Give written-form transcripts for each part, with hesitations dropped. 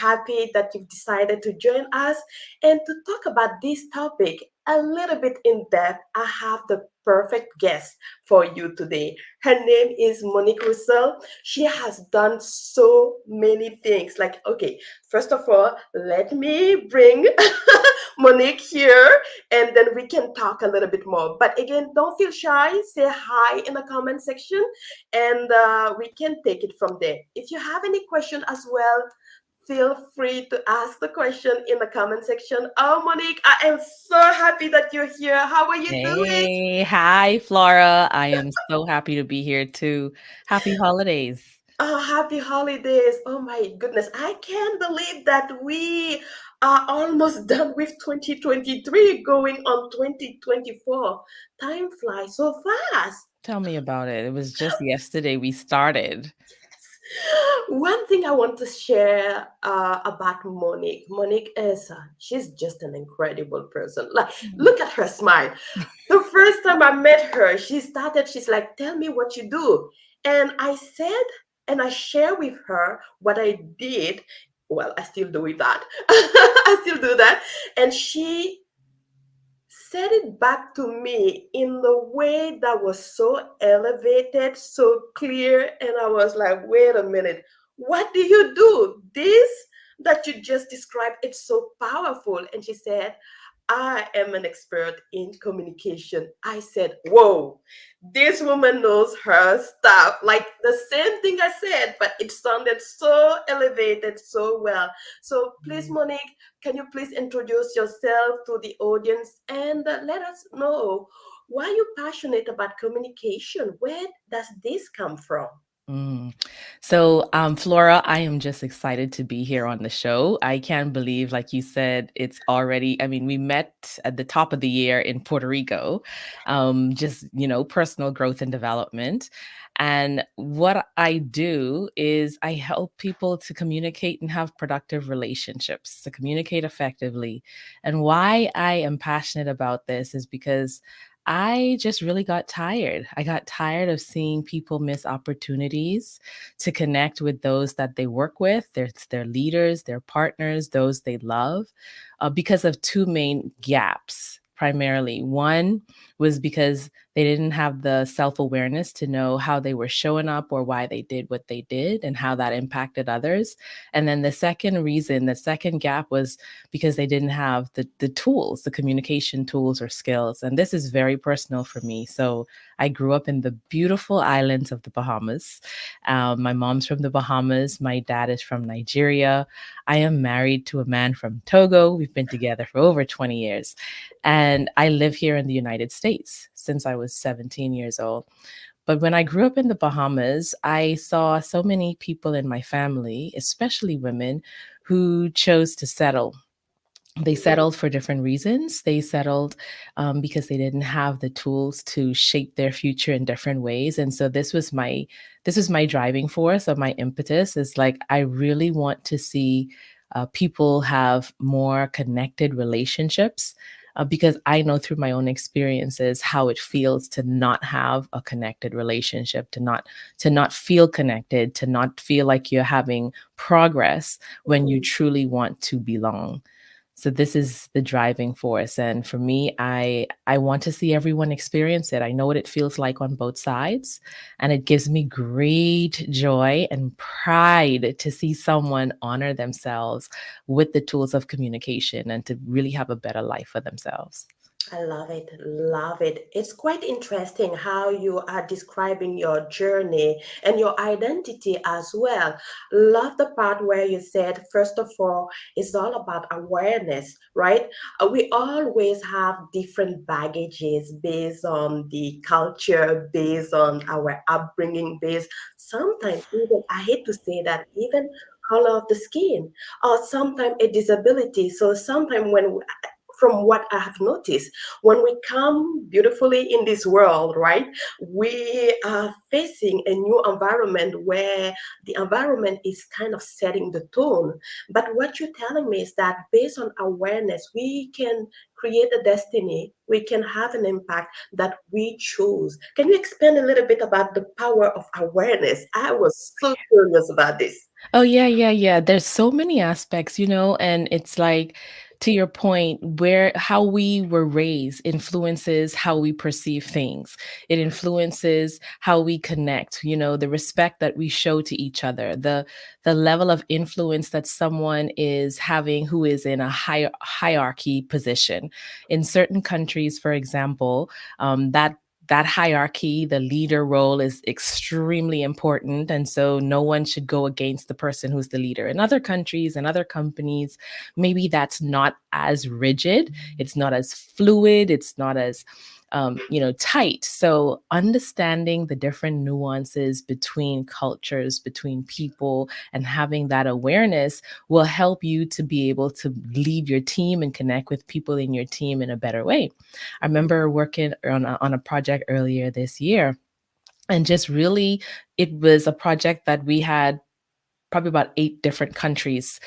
happy that you've decided to join us and to talk about this topic a little bit in depth. I have the perfect guest for you today. Her name is Monique Russell. She has done so many things. Like, okay, first of all, let me bring Monique here and then we can talk a little bit more. But again, don't feel shy. Say hi in the comment section and we can take it from there. If you have any question as well, feel free to ask the question in the comment section. Oh, Monique, I am so happy that you're here. How are you doing? Hey, hi, Flora. I am so happy to be here too. Happy holidays. Oh, happy holidays. Oh my goodness. I can't believe that we are almost done with 2023 going on 2024. Time flies so fast. Tell me about it. It was just yesterday we started. One thing I want to share about Monique. Monique is she's just an incredible person. Like, Mm. look at her smile. The first time I met her, she's like, "Tell me what you do," and I said, and I share with her what I did. Well, I still do with that. I still do that, and she said it back to me in the way that was so elevated, so clear. And I was like, wait a minute, what do you do? This that you just described, it's so powerful. And she said, I am an expert in communication. I said, whoa, this woman knows her stuff. Like the same thing I said, but it sounded so elevated, so well. So please, Mm. Monique, can you please introduce yourself to the audience and let us know why you're passionate about communication? Where does this come from? Mm. So, Flora, I am just excited to be here on the show. I can't believe, like you said, it's already, I mean, we met at the top of the year in Puerto Rico, personal growth and development. And what I do is I help people to communicate and have productive relationships, to communicate effectively. And why I am passionate about this is because I just really got tired. I got tired of seeing people miss opportunities to connect with those that they work with, their leaders, their partners, those they love, because of two main gaps. Primarily, one was because they didn't have the self awareness to know how they were showing up or why they did what they did and how that impacted others. And then the second gap was because they didn't have the tools, the communication tools or skills. And this is very personal for me. So I grew up in the beautiful islands of the Bahamas. My mom's from the Bahamas. My dad is from Nigeria. I am married to a man from Togo. We've been together for over 20 years. And I live here in the United States since I was 17 years old. But when I grew up in the Bahamas, I saw so many people in my family, especially women, who chose to settle. They settled for different reasons. They settled because they didn't have the tools to shape their future in different ways. And so this was my driving force of my impetus. Is like I really want to see people have more connected relationships. Because I know through my own experiences how it feels to not have a connected relationship, to not feel connected, to not feel like you're having progress when you Mhm. truly want to belong. So this is the driving force. And for me, I want to see everyone experience it. I know what it feels like on both sides. And it gives me great joy and pride to see someone honor themselves with the tools of communication and to really have a better life for themselves. I love it. Love it. It's quite interesting how you are describing your journey and your identity as well. Love the part where you said, first of all, it's all about awareness, right? We always have different baggages based on the culture, based on our upbringing, based sometimes even, I hate to say that, even color of the skin, or sometimes a disability. So sometimes when from what I have noticed, when we come beautifully in this world, right, we are facing a new environment where the environment is kind of setting the tone. But what you're telling me is that based on awareness, we can create a destiny, we can have an impact that we choose. Can you expand a little bit about the power of awareness? I was so curious about this. Oh, yeah, yeah, yeah. There's so many aspects, and it's like, to your point, where how we were raised influences how we perceive things. It influences how we connect, the respect that we show to each other, the level of influence that someone is having who is in a hierarchy position. In certain countries, for example, that hierarchy, the leader role is extremely important. And so no one should go against the person who's the leader. In other countries and other companies, maybe that's not as rigid, it's not as fluid, it's not as tight. So understanding the different nuances between cultures, between people, and having that awareness will help you to be able to lead your team and connect with people in your team in a better way. I remember working on a project earlier this year, and just really, it was a project that we had probably about 8 different countries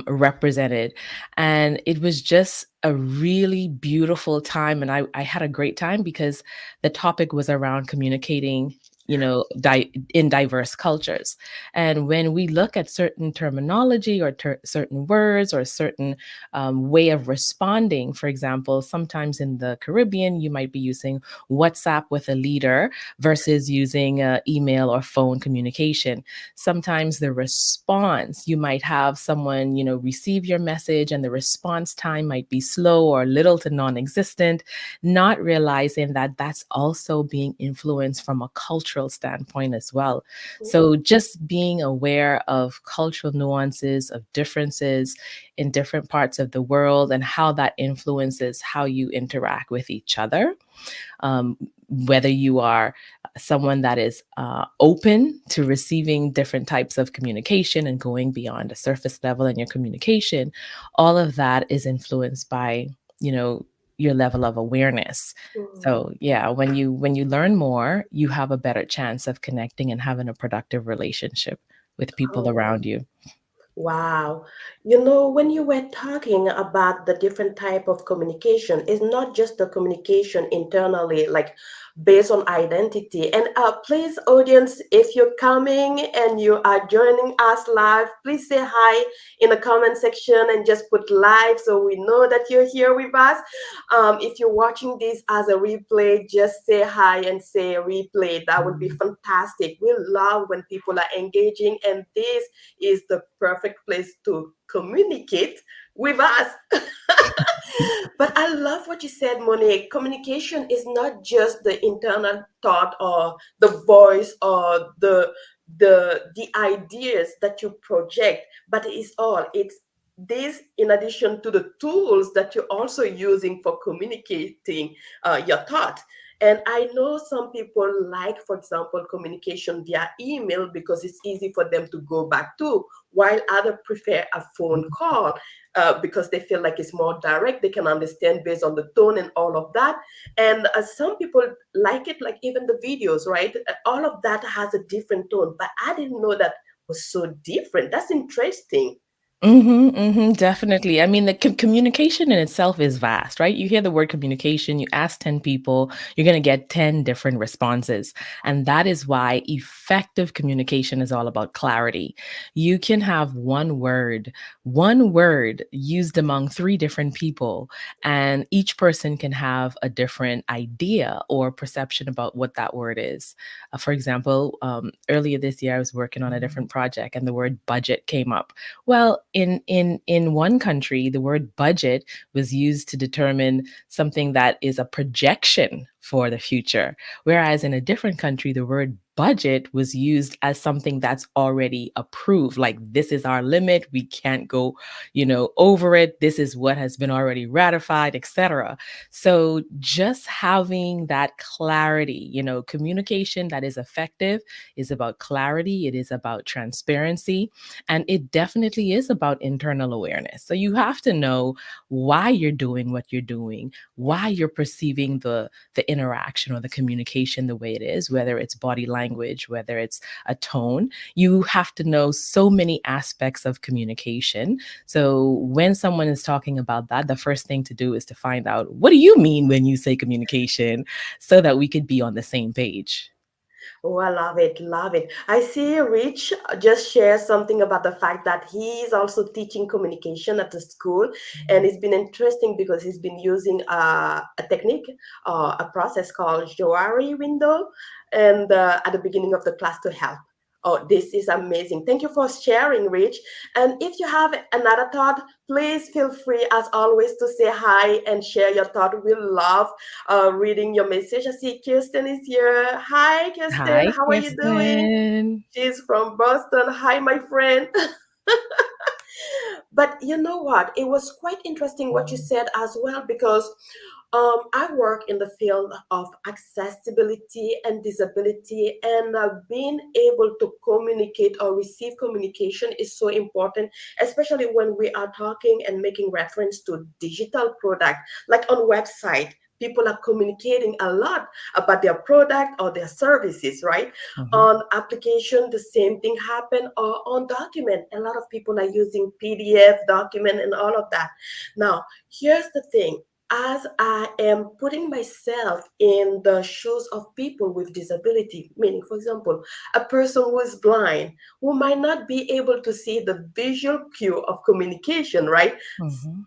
represented. And it was just a really beautiful time. And I had a great time because the topic was around communicating. In diverse cultures. And when we look at certain terminology or certain words or certain way of responding, for example, sometimes in the Caribbean, you might be using WhatsApp with a leader versus using email or phone communication. Sometimes the response, you might have someone, receive your message and the response time might be slow or little to non-existent, not realizing that that's also being influenced from a cultural standpoint as well. So just being aware of cultural nuances, of differences in different parts of the world and how that influences how you interact with each other, whether you are someone that is open to receiving different types of communication and going beyond a surface level in your communication, all of that is influenced by, your level of awareness. Mm. So yeah, when you learn more, you have a better chance of connecting and having a productive relationship with people Oh, around you. wow. When you were talking about the different type of communication, it's not just the communication internally, like based on identity. And please, audience, if you're coming and you are joining us live, please say hi in the comment section and just put live so we know that you're here with us. If you're watching this as a replay, just say hi and say replay. That would be fantastic. We love when people are engaging, and this is the perfect place to communicate with us. But I love what you said, Monique. Communication is not just the internal thought or the voice or the ideas that you project, but it's all. It's this in addition to the tools that you're also using for communicating your thought. And I know some people like, for example, communication via email because it's easy for them to go back to, while others prefer a phone call because they feel like it's more direct. They can understand based on the tone and all of that. And some people like it, like even the videos, right? All of that has a different tone, but I didn't know that was so different. That's interesting. Definitely. I mean, the communication in itself is vast, right? You hear the word communication, you ask 10 people, you're going to get 10 different responses. And that is why effective communication is all about clarity. You can have one word used among 3 different people, and each person can have a different idea or perception about what that word is. For example, earlier this year, I was working on a different project and the word budget came up. Well, in one country, the word budget was used to determine something that is a projection for the future, whereas in a different country, the word budget was used as something that's already approved. Like, this is our limit, we can't go, over it. This is what has been already ratified, etc. So just having that clarity, communication that is effective is about clarity. It is about transparency. And it definitely is about internal awareness. So you have to know why you're doing what you're doing, why you're perceiving the interaction or the communication the way it is, whether it's body language, whether it's a tone. You have to know so many aspects of communication. So when someone is talking about that, the first thing to do is to find out, what do you mean when you say communication, so that we could be on the same page. Oh, I love it, love it. I see Rich just share something about the fact that he is also teaching communication at the school, and it's been interesting because he's been using a technique, a process called Joari window, and at the beginning of the class to help. Oh, this is amazing. Thank you for sharing, Rich. And if you have another thought, please feel free, as always, to say hi and share your thought. We love reading your message. I see Kirsten is here. Hi, Kirsten. Hi, How are you doing? Kristen. She's from Boston. Hi, my friend. But you know what? It was quite interesting what you said as well because I work in the field of accessibility and disability, and being able to communicate or receive communication is so important, especially when we are talking and making reference to digital product, like on website. People are communicating a lot about their product or their services, right? Mhm. On application, the same thing happen, or on document. A lot of people are using PDF document and all of that. Now, here's the thing, as I am putting myself in the shoes of people with disability, meaning, for example, a person who is blind, who might not be able to see the visual cue of communication, right? Mhm.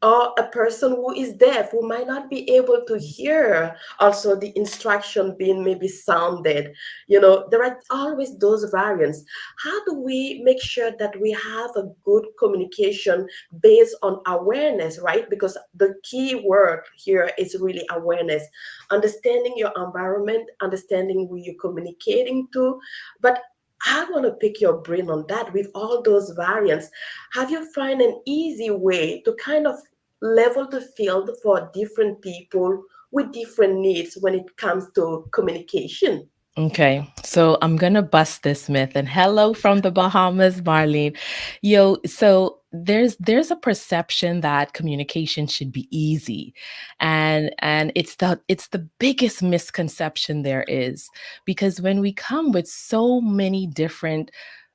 Or a person who is deaf, who might not be able to hear also the instruction being maybe sounded. There are always those variants. How do we make sure that we have a good communication based on awareness, right? Because the key word here is really awareness, understanding your environment, understanding who you're communicating to. But I want to pick your brain on that with all those variants. Have you find an easy way to kind of level the field for different people with different needs when it comes to communication? Okay, so I'm gonna bust this myth. And hello from the Bahamas, Marlene. Yo, so there's a perception that communication should be easy, and it's the biggest misconception there is, because when we come with so many different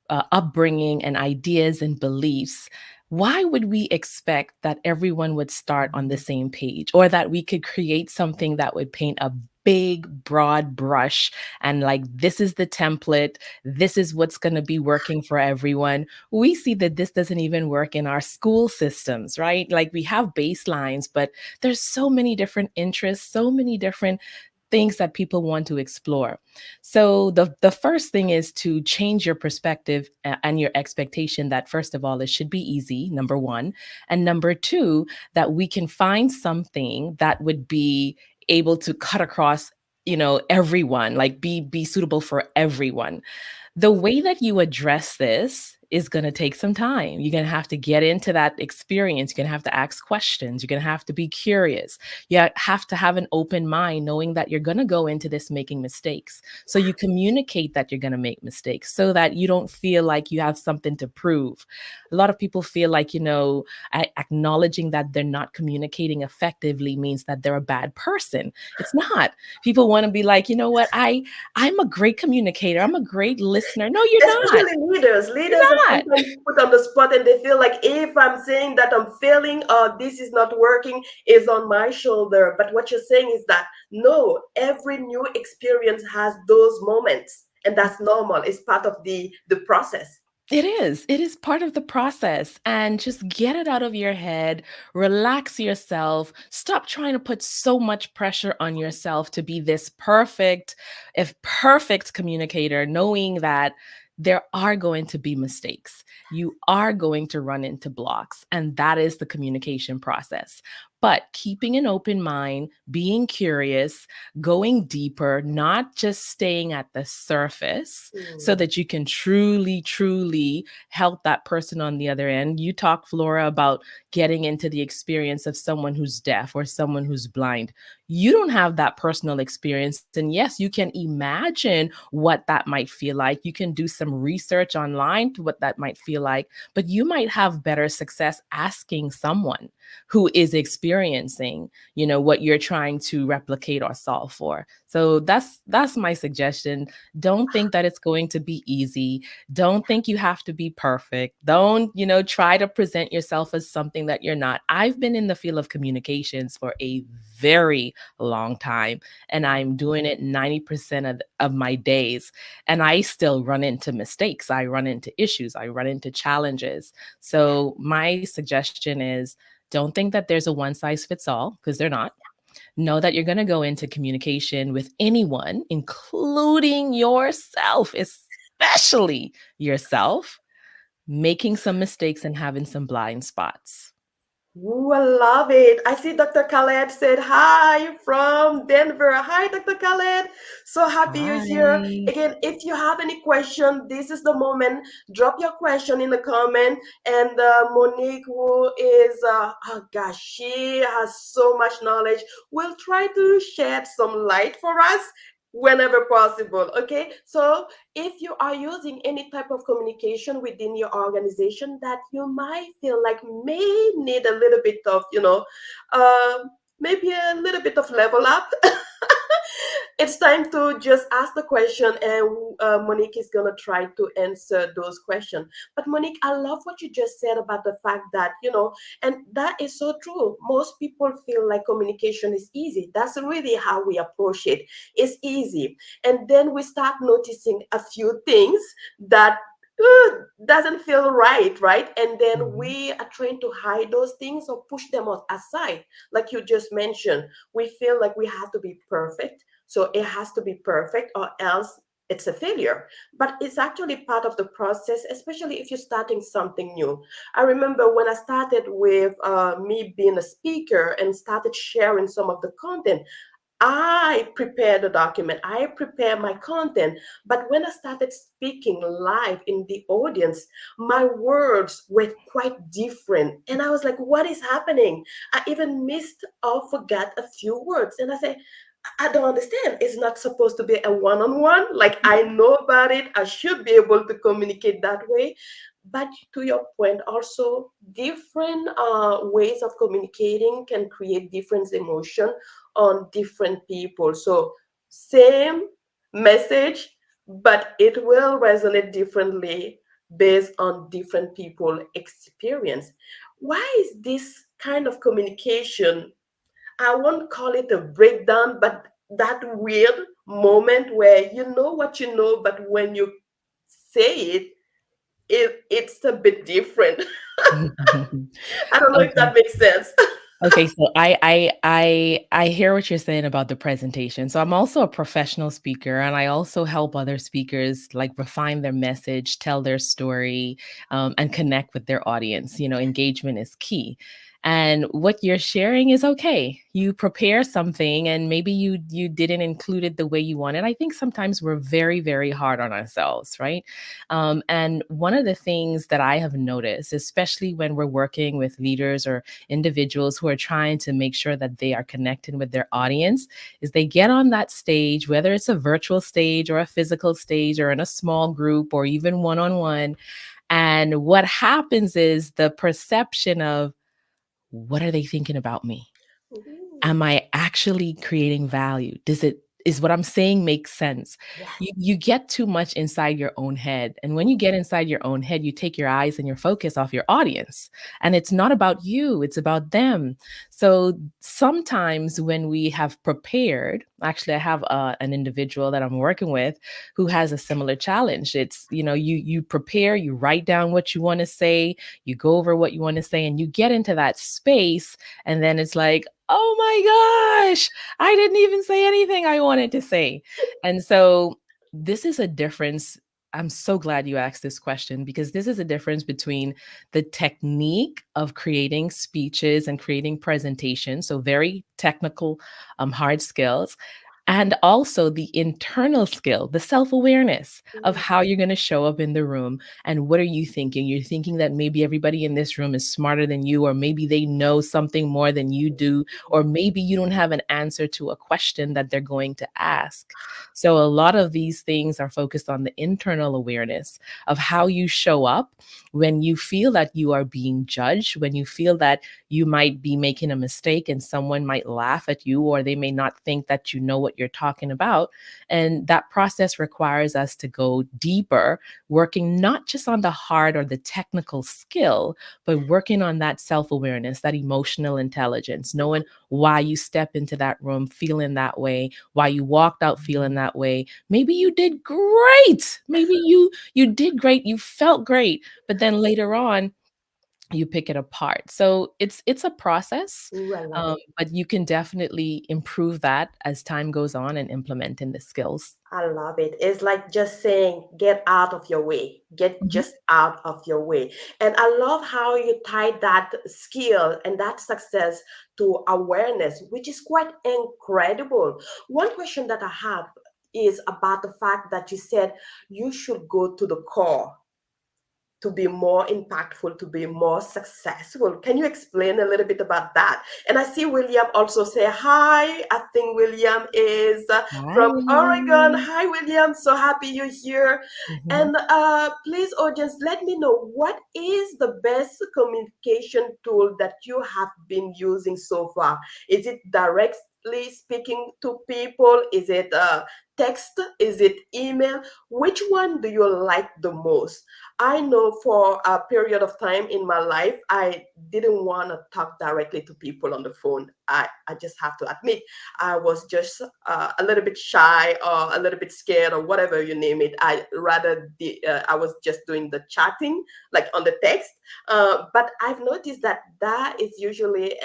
upbringing and ideas and beliefs, why would we expect that everyone would start on the same page, or that we could create something that would paint a big, broad brush and like, this is the template, this is what's going to be working for everyone? We see that this doesn't even work in our school systems, right? Like, we have baselines, but there's so many different interests, so many different things that people want to explore. So the first thing is to change your perspective and your expectation that, first of all, it should be easy, number one, and number two, that we can find something that would be able to cut across, everyone, like be suitable for everyone. The way that you address this is going to take some time. You're going to have to get into that experience. You're going to have to ask questions. You're going to have to be curious. You have to have an open mind, knowing that you're going to go into this making mistakes. So you communicate that you're going to make mistakes so that you don't feel like you have something to prove. A lot of people feel like, acknowledging that they're not communicating effectively means that they're a bad person. It's not. People want to be like, you know what, I'm a great communicator. I'm a great listener. No, you're not. Especially leaders. You're Leaders are not. sometimes put on the spot and they feel like if I'm saying that I'm failing or this is not working, is on my shoulder. But what you're saying is that no, every new experience has those moments. And that's normal. It's part of the process. It is. It is part of the process. And just get it out of your head, relax yourself, stop trying to put so much pressure on yourself to be this perfect, if perfect communicator, knowing that there are going to be mistakes. You are going to run into blocks, and that is the communication process. But keeping an open mind, being curious, going deeper, not just staying at the surface, so Mm. that you can truly, truly help that person on the other end. You talk, Flora, about getting into the experience of someone who's deaf or someone who's blind. You don't have that personal experience. And yes, you can imagine what that might feel like. You can do some research online to what that might feel like, but you might have better success asking someone who is experienced experiencing, what you're trying to replicate or solve for. So that's my suggestion. Don't think that it's going to be easy. Don't think you have to be perfect. Don't, try to present yourself as something that you're not. I've been in the field of communications for a very long time, and I'm doing it 90% of my days. And I still run into mistakes. I run into issues. I run into challenges. So my suggestion is, don't think that there's a one size fits all, because they're not. Know that you're going to go into communication with anyone, including yourself, especially yourself, making some mistakes and having some blind spots. Ooh, I love it. I see Dr. Khaled said hi from Denver. Hi, Dr. Khaled. So happy you're here. Hi. Again, if you have any question, this is the moment. Drop your question in the comment. And Monique, who is, oh gosh, she has so much knowledge, will try to shed some light for us whenever possible. Okay, so if you are using any type of communication within your organization that you might feel like may need a little bit of, uh, maybe a little bit of level up, it's time to just ask the question, and Monique is going to try to answer those questions. But Monique, I love what you just said about the fact that, and that is so true. Most people feel like communication is easy. That's really how we approach it. It's easy. And then we start noticing a few things that doesn't feel right? And then Mhm. we are trying to hide those things or push them aside. Like you just mentioned, we feel like we have to be perfect, so it has to be perfect or else it's a failure. But it's actually part of the process, especially if you're starting something new. I remember when I started with me being a speaker and started sharing some of the content, I prepare the document, I prepare my content. But when I started speaking live in the audience, my words were quite different. And I was like, what is happening? I even missed or forgot a few words. And I said, I don't understand. It's not supposed to be a one on one. Like, I know about it. I should be able to communicate that way. But to your point, also, different ways of communicating can create different emotion on different people. So, same message, but it will resonate differently based on different people experience. Why is this kind of communication, I won't call it a breakdown, but that weird moment where you know what you know, but when you say it's a bit different. I don't know if Okay. that makes sense. Okay, so I hear what you're saying about the presentation. So I'm also a professional speaker, and I also help other speakers like refine their message, tell their story, and connect with their audience. Engagement is key. And what you're sharing is okay. You prepare something, and maybe you didn't include it the way you wanted. I think sometimes we're very, very hard on ourselves, right? And one of the things that I have noticed, especially when we're working with leaders or individuals who are trying to make sure that they are connecting with their audience, is they get on that stage, whether it's a virtual stage or a physical stage or in a small group or even one on one. And what happens is the perception of, what are they thinking about me? Ooh, Am I actually creating value? Is what I'm saying make sense? yes. You get too much inside your own head. And when you get inside your own head, you take your eyes and your focus off your audience. And it's not about you, it's about them. So sometimes when we have prepared, actually I have an individual that I'm working with who has a similar challenge. It's, you prepare, you write down what you want to say, you go over what you want to say, and you get into that space, and then it's like, oh my gosh, I didn't even say anything I wanted to say. And so this is a difference. I'm so glad you asked this question, because this is a difference between the technique of creating speeches and creating presentations, so very technical, hard skills, and also the internal skill, the self awareness of Mm, how you're going to show up in the room. And what are you thinking? You're thinking that maybe everybody in this room is smarter than you, or maybe they know something more than you do, or maybe you don't have an answer to a question that they're going to ask. So, a lot of these things are focused on the internal awareness of how you show up when you feel that you are being judged, when you feel that you might be making a mistake and someone might laugh at you, or they may not think that you know what you're talking about. And that process requires us to go deeper, working not just on the hard or the technical skill, but working on that self awareness, that emotional intelligence, knowing why you step into that room feeling that way, why you walked out feeling that way. Maybe you did great. Maybe you did great. You felt great. But then later on, you pick it apart. So it's a process, ooh, I love it. but you can definitely improve that as time goes on and implementing the skills. I love it. It's like just saying, get out of your way, get Mhm. just out of your way. And I love how you tie that skill and that success to awareness, which is quite incredible. One question that I have is about the fact that you said you should go to the core to be more impactful, to be more successful. Can you explain a little bit about that? And I see William also say hi. I think William is Hi, from Oregon. William. Hi, William. So happy you're here. Mhm. And please, audience, let me know what is the best communication tool that you have been using so far. Is it directly speaking to people? Is it text? Is it email? Which one do you like the most? I know for a period of time in my life, I didn't want to talk directly to people on the phone. I just have to admit, I was just a little bit shy or a little bit scared or whatever you name it. I was just doing the chatting, like on the text. But I've noticed that that is usually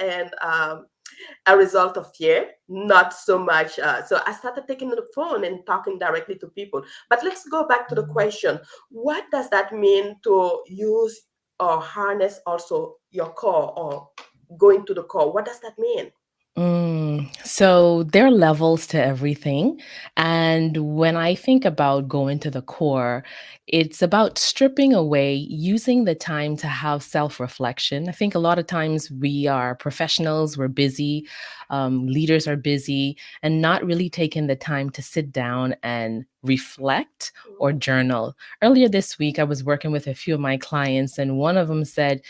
a result of fear, not so much. So I started taking the phone and talking directly to people. But let's go back to the question: what does that mean to use or harness also your core or going to the core? What does that mean? So there are levels to everything. And when I think about going to the core, it's about stripping away, using the time to have self reflection. I think a lot of times we are professionals, we're busy, leaders are busy, and not really taking the time to sit down and reflect or Mm, journal. Earlier this week, I was working with a few of my clients, and one of them said,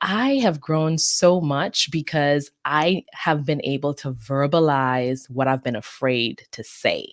I have grown so much because I have been able to verbalize what I've been afraid to say,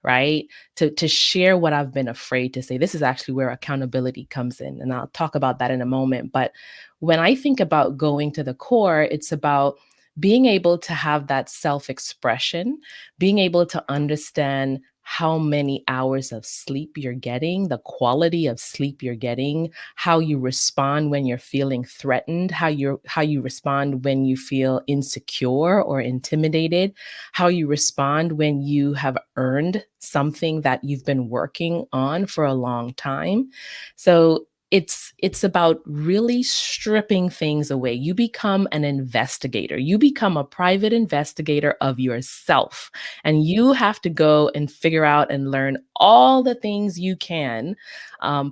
right? To share what I've been afraid to say. This is actually where accountability comes in, and I'll talk about that in a moment. But when I think about going to the core, it's about being able to have that self-expression, being able to understand how many hours of sleep you're getting, the quality of sleep you're getting, how you respond when you're feeling threatened, how you respond when you feel insecure or intimidated, how you respond when you have earned something that you've been working on for a long time. So it's about really stripping things away. You become an investigator. You become a private investigator of yourself. And you have to go and figure out and learn all the things you can,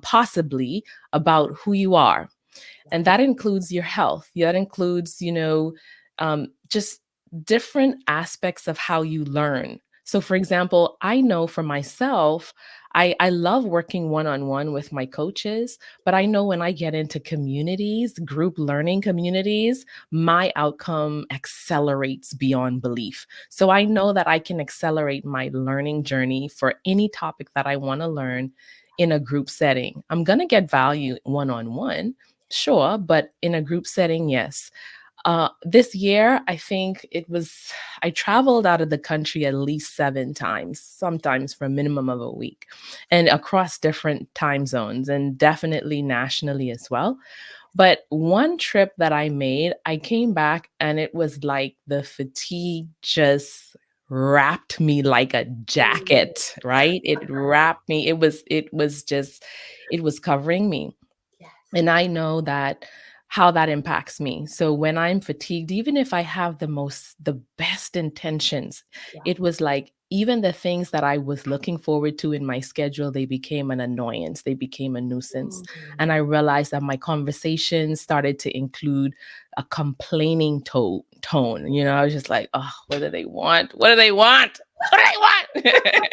possibly, about who you are, and that includes your health. That includes, just different aspects of how you learn. So, for example, I know for myself, I love working one on one with my coaches, but I know when I get into communities, group learning communities, my outcome accelerates beyond belief. So I know that I can accelerate my learning journey for any topic that I want to learn in a group setting. I'm going to get value one on one, sure, but in a group setting, yes. This year, I think I traveled out of the country at least 7 times, sometimes for a minimum of a week, and across different time zones, and definitely nationally as well. But one trip that I made, I came back and it was like the fatigue just wrapped me like a mm, jacket, right? It wrapped me. It was covering me. yes. And I know that how that impacts me. So when I'm fatigued, even if I have the best intentions, Yeah. it was like even the things that I was looking forward to in my schedule, they became an annoyance, they became a nuisance. And I Mm. realized that my conversations started to include a complaining tone. I was just like, oh, what do they want? What do they want? What do they want?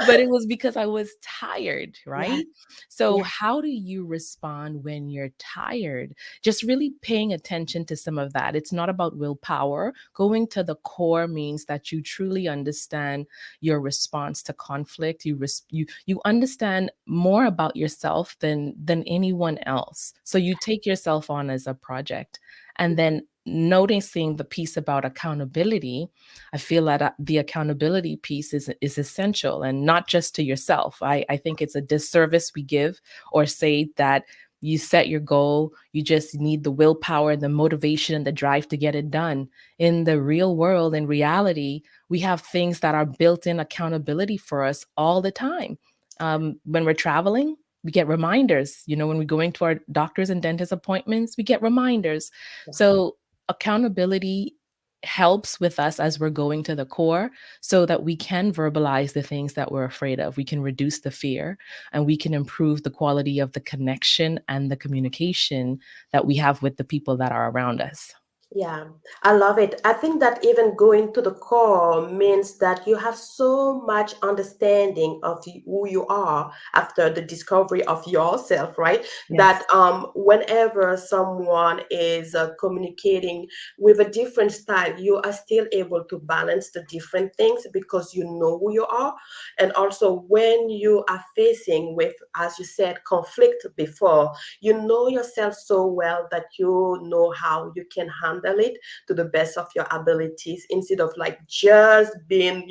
But it was because I was tired, Yes. right? So, Yes. how do you respond when you're tired? Just really paying attention to some of that. It's not about willpower. Going to the core means that you truly understand your response to conflict. You understand more about yourself than anyone else. So you take yourself on as a project. And then noticing the piece about accountability, I feel that the accountability piece is essential, and not just to yourself. I think it's a disservice we give or say that you set your goal, you just need the willpower and the motivation and the drive to get it done. In the real world, in reality, we have things that are built in accountability for us all the time. When we're traveling, we get reminders. When we're going to our doctors and dentist appointments, we get reminders. Yeah. So, accountability helps with us as we're going to the core so that we can verbalize the things that we're afraid of. We can reduce the fear and we can improve the quality of the connection and the communication that we have with the people that are around us. Yeah, I love it. I think that even going to the core means that you have so much understanding of who you are after the discovery of yourself, right? Yes. That whenever someone is communicating with a different style, you are still able to balance the different things because you know who you are. And also, when you are facing with, as you said, conflict before, you know yourself so well that you know how you can handle it to the best of your abilities instead of like just being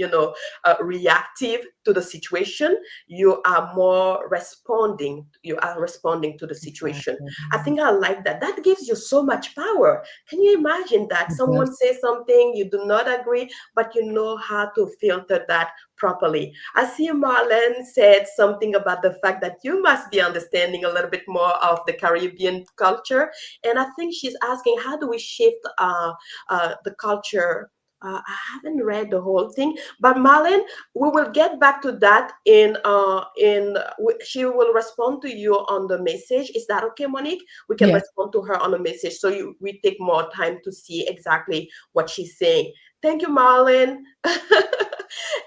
reactive to the situation. You are responding to the situation. Exactly. I think I like that. That gives you so much power. Can you imagine that It someone does. says something you do not agree, but you know how to filter that properly? I see Marlene said something about the fact that you must be understanding a little bit more of the Caribbean culture. And I think she's asking, how do we shift the culture? I haven't read the whole thing, but Marlene, we will get back to that she will respond to you on the message. Is that okay, Monique? We can Yes. respond to her on the message so we take more time to see exactly what she's saying. Thank you, Marlene.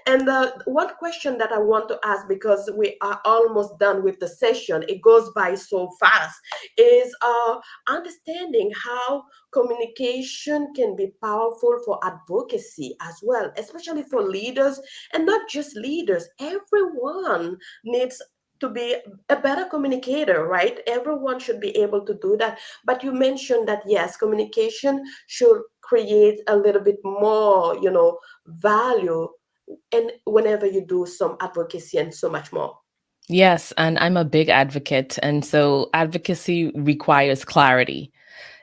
And one question that I want to ask, because we are almost done with the session, it goes by so fast, is understanding how communication can be powerful for advocacy as well, especially for leaders, and not just leaders. Everyone needs to be a better communicator, right? Everyone should be able to do that. But you mentioned that yes, communication should create a little bit more, value, and whenever you do some advocacy and so much more. Yes, and I'm a big advocate. And so advocacy requires clarity.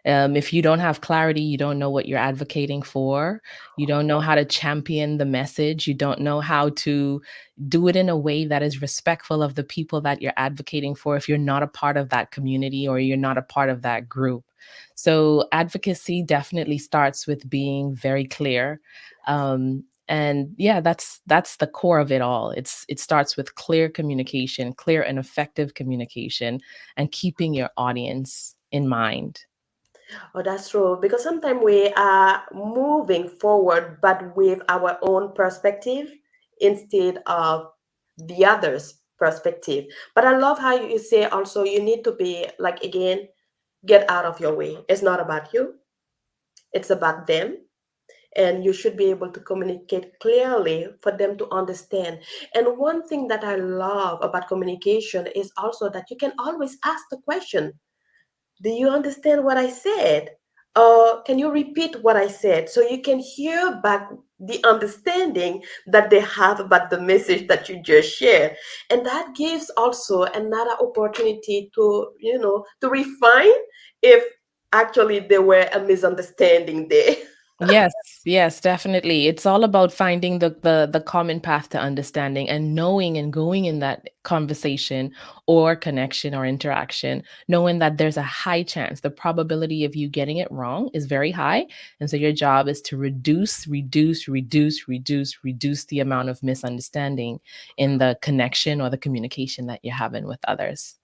If you don't have clarity, you don't know what you're advocating for. You don't know how to champion the message. You don't know how to do it in a way that is respectful of the people that you're advocating for if you're not a part of that community or you're not a part of that group. So, advocacy definitely starts with being very clear. And yeah, that's the core of it all. It starts with clear communication, clear and effective communication, and keeping your audience in mind. Oh, that's true. Because sometimes we are moving forward, but with our own perspective instead of the other's perspective. But I love how you say also you need to be like, again, get out of your way. It's not about you, it's about them. And you should be able to communicate clearly for them to understand. And one thing that I love about communication is also that you can always ask the question, do you understand what I said? Can you repeat what I said? So you can hear back the understanding that they have about the message that you just shared. And that gives also another opportunity to, to refine if actually there were a misunderstanding there. Yes, yes, definitely. It's all about finding the common path to understanding and knowing and going in that conversation or connection or interaction, knowing that there's a high chance, the probability of you getting it wrong is very high. And so your job is to reduce the amount of misunderstanding in the connection or the communication that you're having with others.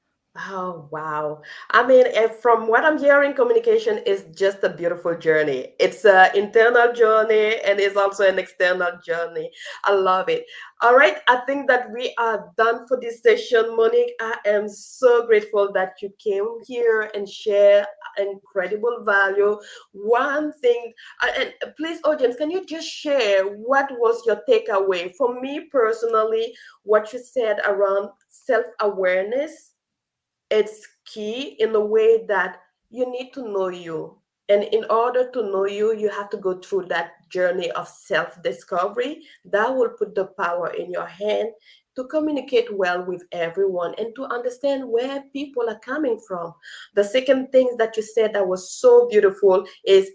Oh, wow. I mean, from what I'm hearing, communication is just a beautiful journey. It's an internal journey and it's also an external journey. I love it. All right. I think that we are done for this session. Monique, I am so grateful that you came here and share incredible value. One thing, and please, audience, can you just share what was your takeaway? For me personally, what you said around self awareness, it's key in the way that you need to know you. And in order to know you, you have to go through that journey of self discovery that will put the power in your hand to communicate well with everyone and to understand where people are coming from. The second thing that you said that was so beautiful is,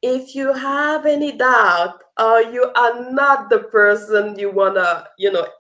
if you have any doubt or you are not the person you want to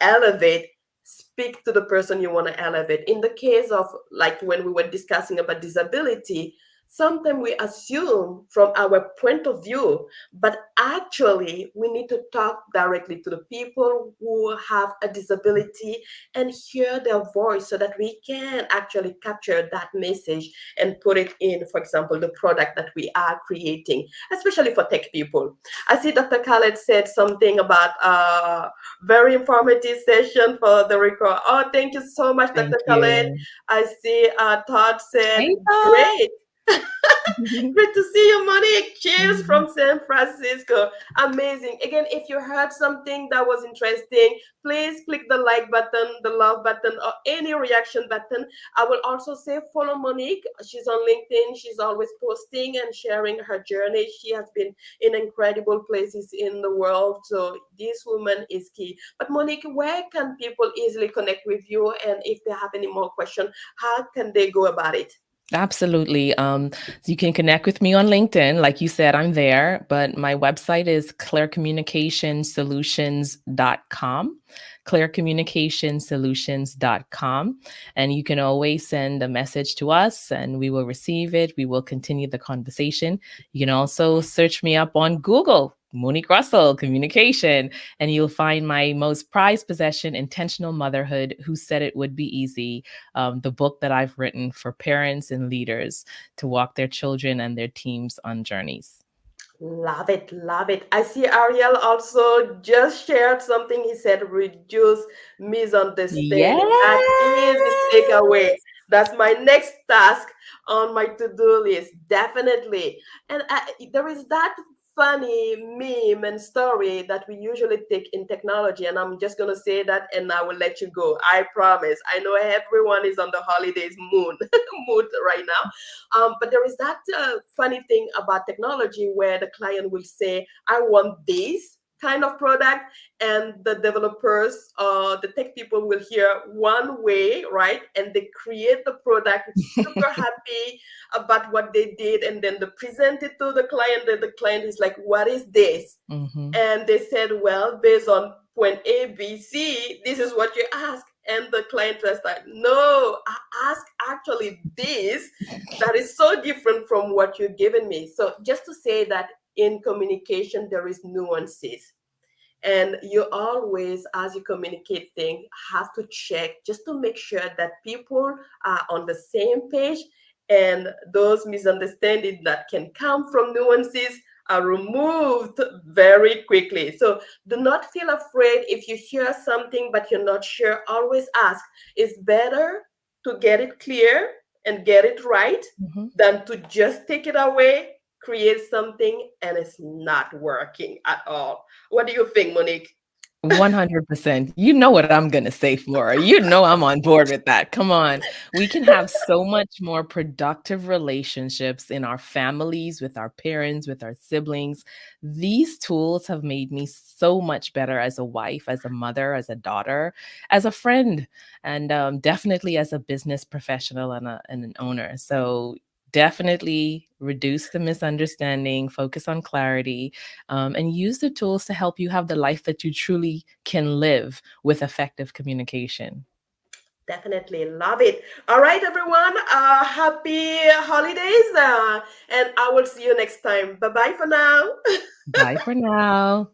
elevate, speak to the person you want to elevate. In the case of, like, when we were discussing about disability, sometimes we assume from our point of view, but actually we need to talk directly to the people who have a disability and hear their voice so that we can actually capture that message and put it in, for example, the product that we are creating, especially for tech people. I see Dr. Khaled said something about very informative session for the record. Oh, thank you so much, Thank Dr. Khaled. you. I see Todd said, Hey, Todd. great. Great to see you, Monique. Cheers from San Francisco. Amazing. Again, if you heard something that was interesting, please click the like button, the love button, or any reaction button. I will also say follow Monique. She's on LinkedIn. She's always posting and sharing her journey. She has been in incredible places in the world. So this woman is key. But Monique, where can people easily connect with you? And if they have any more questions, how can they go about it? Absolutely. So you can connect with me on LinkedIn. Like you said, I'm there, but my website is clearcommunicationsolutions.com, clearcommunicationsolutions.com. And you can always send a message to us and we will receive it. We will continue the conversation. You can also search me up on Google. Monique Russell, communication, and you'll find my most prized possession, Intentional Motherhood, Who Said It Would Be Easy, the book that I've written for parents and leaders to walk their children and their teams on journeys. Love it, love it. I see Ariel also just shared something. He said, reduce misunderstanding. That is his takeaway. Yes. That's my next task on my to do list, definitely. And there is that funny meme and story that we usually take in technology. And I'm just going to say that and I will let you go. I promise. I know everyone is on the holidays mood right now. But there is that funny thing about technology where the client will say, I want this kind of product, and the developers or the tech people will hear one way, right? And they create the product super happy about what they did, and then they present it to the client, and the client is like, what is this? Mhm. And they said, well, based on point A, B, C, this is what you ask. And the client was like, no, I ask actually this that is so different from what you're giving me. So just to say that in communication, there is nuances. And you always, as you communicate things, have to check just to make sure that people are on the same page, and those misunderstandings that can come from nuances are removed very quickly. So do not feel afraid if you hear something but you're not sure. Always ask. It's better to get it clear and get it right Mhm. than to just take it away, create something, and it's not working at all. What do you think, Monique? 100%. You know what I'm gonna say for her. You know I'm on board with that. Come on. We can have so much more productive relationships in our families, with our parents, with our siblings. These tools have made me so much better as a wife, as a mother, as a daughter, as a friend, and definitely as a business professional and an owner. So definitely reduce the misunderstanding, focus on clarity, and use the tools to help you have the life that you truly can live with effective communication. Definitely love it. All right, everyone. Happy holidays. And I will see you next time. Bye bye for now. Bye for now.